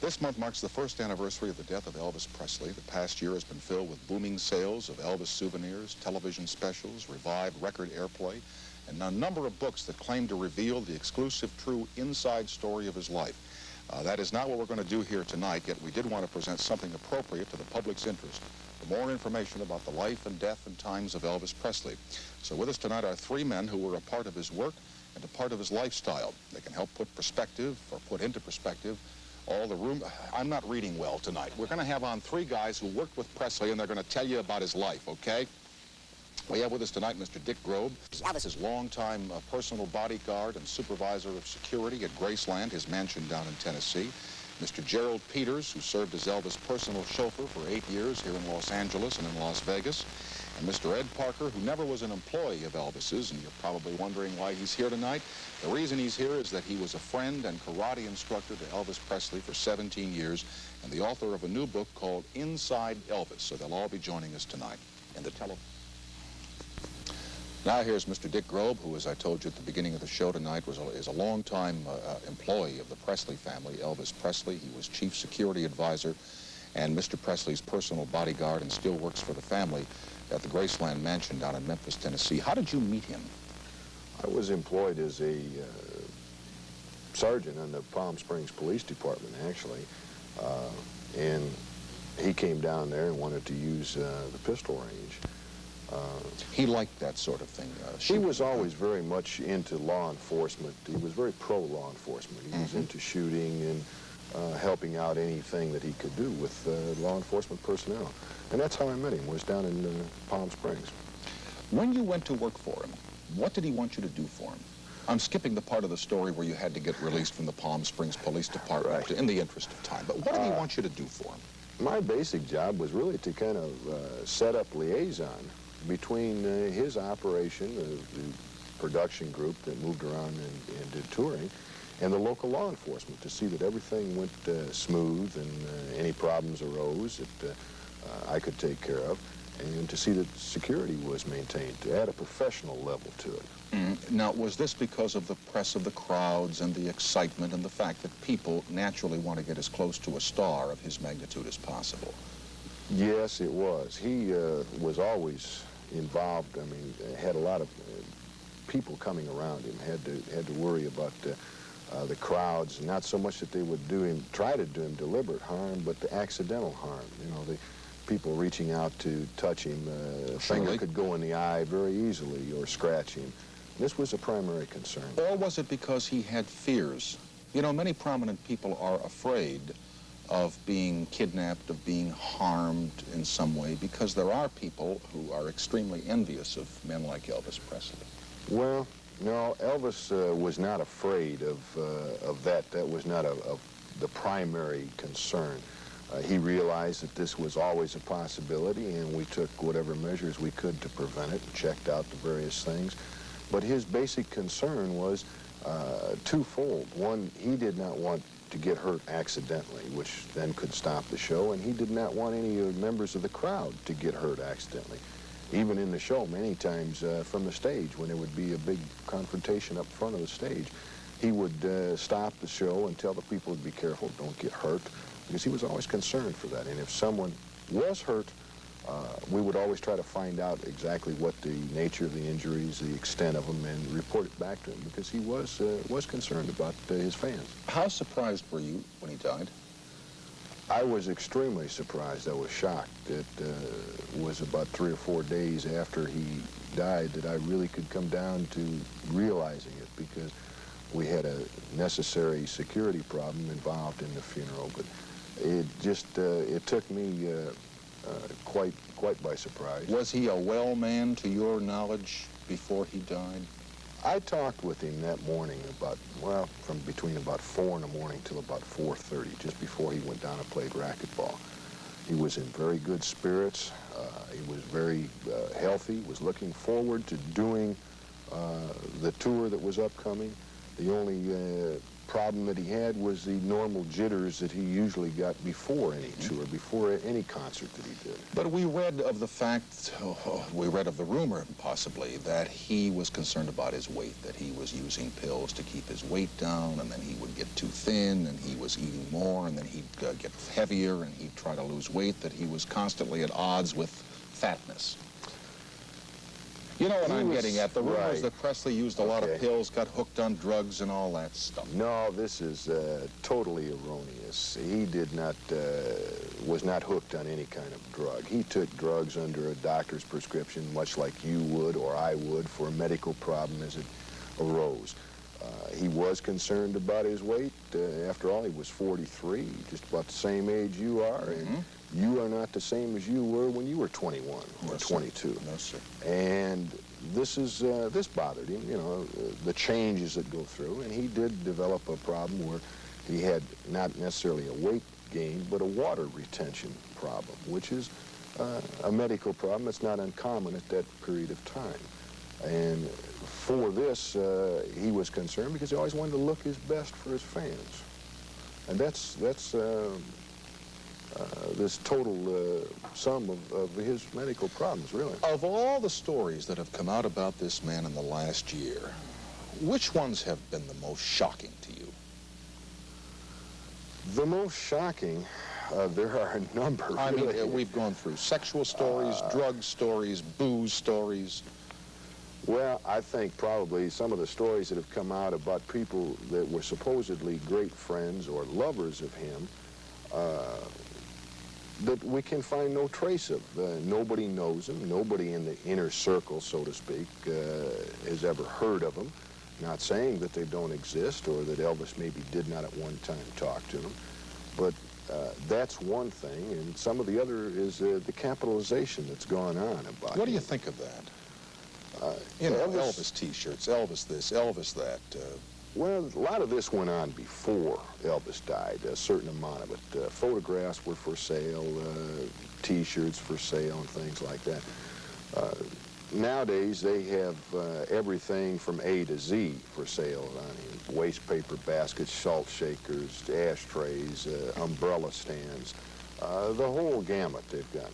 This month marks the first anniversary of the death of Elvis Presley. The past year has been filled with booming sales of Elvis souvenirs, television specials, revived record airplay, and a number of books that claim to reveal the exclusive, true inside story of his life. That is not what we're going to do here tonight, yet we did want to present something appropriate to the public's interest. For more information about the life and death and times of Elvis Presley. So with us tonight are three men who were a part of his work and a part of his lifestyle. They can help put perspective, or put into perspective, all the room. I'm not reading well tonight. We're going to have on three guys who worked with Presley, and they're going to tell you about his life, okay? We have with us tonight Mr. Dick Grob. Elvis is longtime personal bodyguard and supervisor of security at Graceland, his mansion down in Tennessee. Mr. Gerald Peters, who served as Elvis' personal chauffeur for 8 years here in Los Angeles and in Las Vegas. And Mr. Ed Parker, who never was an employee of Elvis's, and you're probably wondering why he's here tonight. The reason he's here is that he was a friend and karate instructor to Elvis Presley for 17 years, and the author of a new book called Inside Elvis. So they'll all be joining us tonight in the Now here's Mr. Dick Grob, who, as I told you at the beginning of the show tonight, is a longtime employee of the Presley family, Elvis Presley. He was chief security advisor and Mr. Presley's personal bodyguard, and still works for the family at the Graceland mansion down in Memphis, Tennessee. How did you meet him? I was employed as a sergeant in the Palm Springs Police Department, actually, and he came down there and wanted to use the pistol range. He liked that sort of thing. He was always very much into law enforcement. He was very pro-law enforcement. He was into shooting and helping out anything that he could do with law enforcement personnel. And that's how I met him, was down in Palm Springs. When you went to work for him, what did he want you to do for him? I'm skipping the part of the story where you had to get released from the Palm Springs Police Department in the interest of time. But what did he want you to do for him? My basic job was really to kind of set up liaison between his operation, the production group that moved around and did touring, and the local law enforcement, to see that everything went smooth and any problems arose that I could take care of, and to see that security was maintained, to add a professional level to it. Now, was this because of the press of the crowds and the excitement and the fact that people naturally want to get as close to a star of his magnitude as possible? Yes, it was. He was always involved. I mean, had a lot of people coming around him, had to worry about the crowds, not so much that they would try to do him deliberate harm, but the accidental harm. You know, the people reaching out to touch him, a finger could go in the eye very easily or scratch him. This was a primary concern. Or was it because he had fears? You know, many prominent people are afraid of being kidnapped, of being harmed in some way, because there are people who are extremely envious of men like Elvis Presley. Well, no, Elvis was not afraid of that. That was not the primary concern. He realized that this was always a possibility, and we took whatever measures we could to prevent it and checked out the various things. But his basic concern was twofold. One, he did not want to get hurt accidentally, which then could stop the show, and he did not want any members of the crowd to get hurt accidentally. Even in the show, many times from the stage, when there would be a big confrontation up front of the stage, he would stop the show and tell the people to be careful, don't get hurt, because he was always concerned for that. And if someone was hurt, we would always try to find out exactly what the nature of the injuries, the extent of them, and report it back to him, because he was concerned about his fans. How surprised were you when he died? I was extremely surprised. I was shocked. It was about 3 or 4 days after he died that I really could come down to realizing it, because we had a necessary security problem involved in the funeral. But it just, it took me quite by surprise. Was he a well man to your knowledge before he died? I talked with him that morning about, well, from between about 4 in the morning till about 4:30, just before he went down and played racquetball. He was in very good spirits. He was very healthy, was looking forward to doing the tour that was upcoming. The only problem that he had was the normal jitters that he usually got before any tour, before any concert that he did. But we read of the fact, we read of the rumor, possibly, that he was concerned about his weight, that he was using pills to keep his weight down, and then he would get too thin, and he was eating more, and then he'd get heavier, and he'd try to lose weight, that he was constantly at odds with fatness. You know what I'm getting at? The rumors that Presley used a lot of pills, got hooked on drugs and all that stuff. No, this is totally erroneous. He did not, was not hooked on any kind of drug. He took drugs under a doctor's prescription, much like you would or I would for a medical problem as it arose. He was concerned about his weight. After all, he was 43, just about the same age you are, and you are not the same as you were when you were 21 or 22. No, sir. And this bothered him, you know, the changes that go through, and he did develop a problem where he had not necessarily a weight gain, but a water retention problem, which is a medical problem that's not uncommon at that period of time. And for this, he was concerned because he always wanted to look his best for his fans. And that's this total sum of his medical problems, really. Of all the stories that have come out about this man in the last year, which ones have been the most shocking to you? The most shocking, there are a number. I mean, we've gone through sexual stories, drug stories, booze stories. Well, I think probably some of the stories that have come out about people that were supposedly great friends or lovers of him, that we can find no trace of. Nobody knows him. Nobody in the inner circle, so to speak, has ever heard of him. Not saying that they don't exist or that Elvis maybe did not at one time talk to them, but that's one thing, and some of the other is the capitalization that's gone on about him. What do you think of that? You know, Elvis T-shirts, Elvis this, Elvis that. Well, a lot of this went on before Elvis died, a certain amount of it. Photographs were for sale, T-shirts for sale, and things like that. Nowadays, they have everything from A to Z for sale. Waste paper baskets, salt shakers, ashtrays, umbrella stands, the whole gamut they've got.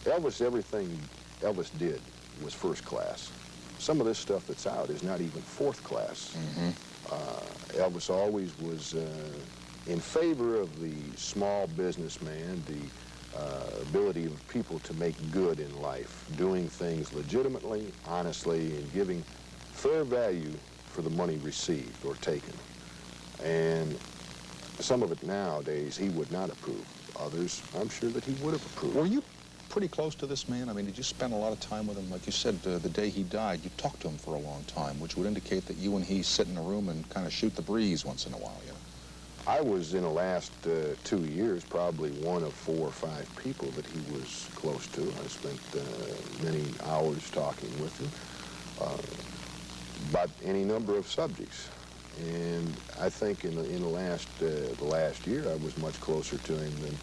Elvis, everything Elvis did was first class. Some of this stuff that's out is not even fourth class. Elvis always was in favor of the small businessman, the ability of people to make good in life, doing things legitimately, honestly, and giving fair value for the money received or taken. And some of it nowadays he would not approve. Others, I'm sure that he would have approved. Were you pretty close to this man? I mean, did you spend a lot of time with him? Like you said, the day he died, you talked to him for a long time, which would indicate that you and he sit in a room and kind of shoot the breeze once in a while, you know? I was, in the last 2 years, probably one of 4 or 5 people that he was close to. I spent many hours talking with him about any number of subjects. And I think in the last year, I was much closer to him than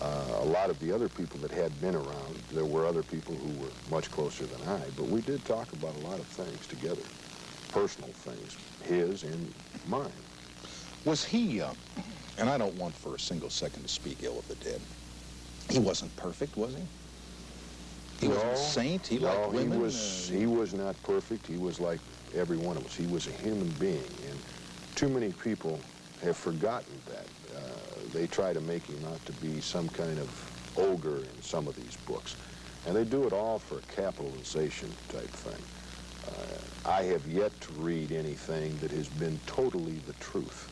a lot of the other people that had been around. There were other people who were much closer than I, but we did talk about a lot of things together, personal things, his and mine. Was he, and I don't want for a single second to speak ill of the dead, he wasn't perfect, was he? He wasn't a saint? He liked women? He was not perfect. He was like every one of us. He was a human being, and too many people have forgotten that. They try to make him out to be some kind of ogre in some of these books, and they do it all for a capitalization type thing. I have yet to read anything that has been totally the truth.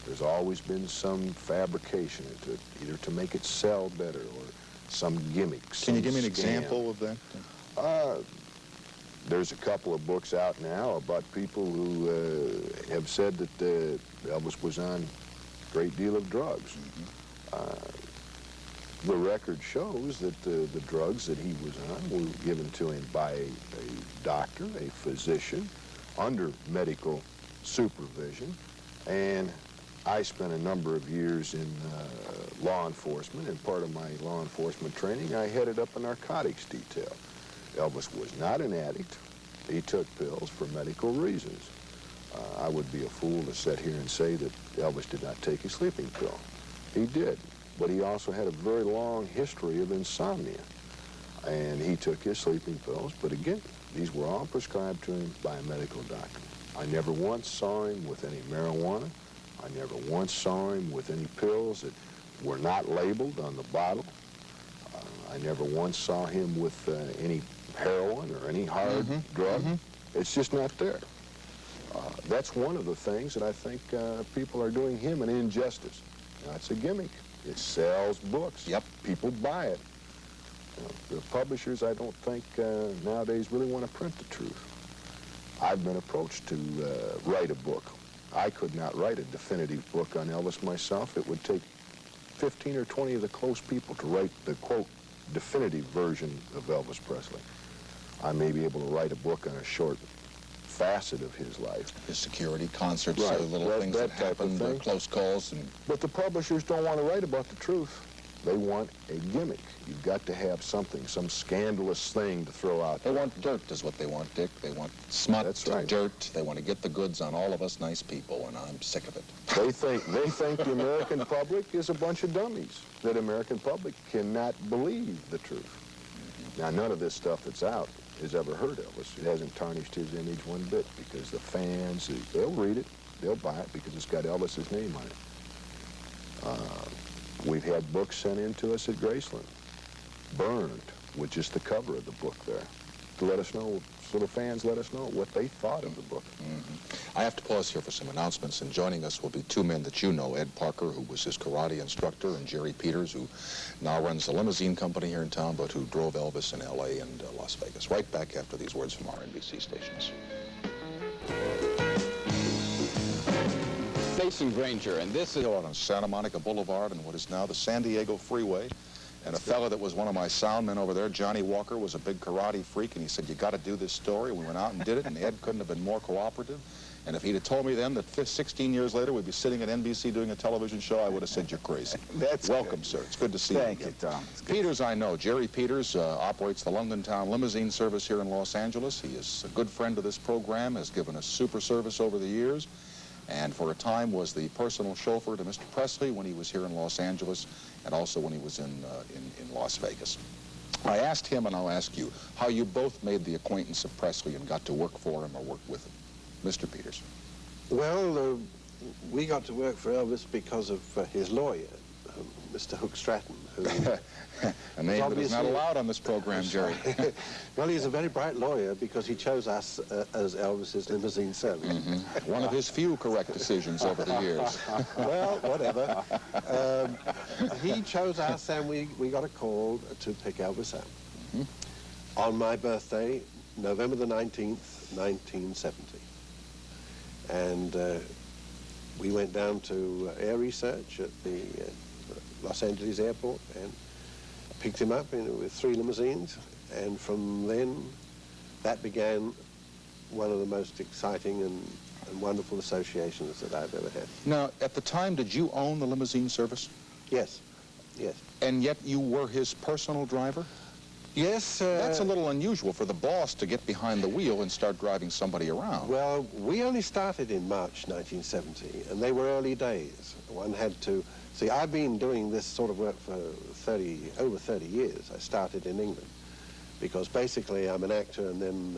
There's always been some fabrication into it, either to make it sell better or some gimmicks. Can you give me an example of that? There's a couple of books out now about people who have said that Elvis was on a great deal of drugs. The record shows that the drugs that he was on were given to him by a doctor, a physician, under medical supervision. And I spent a number of years in law enforcement, and part of my law enforcement training, I headed up a narcotics detail. Elvis was not an addict. He took pills for medical reasons. I would be a fool to sit here and say that Elvis did not take his sleeping pill. He did, but he also had a very long history of insomnia. And he took his sleeping pills, but again, these were all prescribed to him by a medical doctor. I never once saw him with any marijuana. I never once saw him with any pills that were not labeled on the bottle. I never once saw him with any heroin or any hard drug. It's just not there. That's one of the things that I think people are doing him an injustice. That's a gimmick. It sells books. Yep. People buy it. The publishers, I don't think, nowadays really want to print the truth. I've been approached to write a book. I could not write a definitive book on Elvis myself. It would take 15 or 20 of the close people to write the, quote, definitive version of Elvis Presley. I may be able to write a book on a short facet of his life. His security, concerts, Right. little things that happened, close calls. But the publishers don't want to write about the truth. They want a gimmick. You've got to have something, some scandalous thing to throw out They there. want dirt is what they want, Dick. They want smut, That's right. dirt. They want to get the goods on all of us nice people, and I'm sick of it. They think the American public is a bunch of dummies. That American public cannot believe the truth. Now, none of this stuff that's out has ever heard Elvis. It hasn't tarnished his image one bit because the fans, they'll read it, they'll buy it because it's got Elvis's name on it. We've had books sent in to us at Graceland, burned with just the cover of the book there, to let us know, so the fans let us know what they thought of the book. I have to pause here for some announcements, and joining us will be two men that you know, Ed Parker, who was his karate instructor, and Jerry Peters, who now runs the limousine company here in town, but who drove Elvis in L.A. and Las Vegas. Right back after these words from our NBC stations. Jason Granger, and this is Out on Santa Monica Boulevard and what is now the San Diego Freeway. And a fella that was one of my sound men over there, Johnny Walker, was a big karate freak, and he said, you got to do this story. We went out and did it, and Ed couldn't have been more cooperative. And if he'd have told me then that 16 years later we'd be sitting at NBC doing a television show, I would have said you're crazy. That's Welcome, good. sir. It's good to see Thank you you, again. Tom. Peters, I know. Jerry Peters operates the London Town limousine service here in Los Angeles. He is a good friend of this program, has given us super service over the years, and for a time was the personal chauffeur to Mr. Presley when he was here in Los Angeles and also when he was in Las Vegas. I asked him, and I'll ask you, how you both made the acquaintance of Presley and got to work for him or work with him. Mr. Peters. Well, we got to work for Elvis because of his lawyer, Mr. Hook Stratton, who... A name that is not allowed on this program, Jerry. Well, he's a very bright lawyer because he chose us as Elvis's limousine service. One of his few correct decisions over the years. Well, whatever. He chose us, and we got a call to pick Elvis up. On my birthday, November the 19th, 1970. And we went down to air research at the Los Angeles airport and picked him up with 3 limousines. And from then, that began one of the most exciting and wonderful associations that I've ever had. Now, at the time, did you own the limousine service? Yes, yes. And yet you were his personal driver? Yes. That's a little unusual for the boss to get behind the wheel and start driving somebody around. Well, we only started in March 1970, and they were early days. One had to... See, I've been doing this sort of work for over 30 years. I started in England because basically I'm an actor and then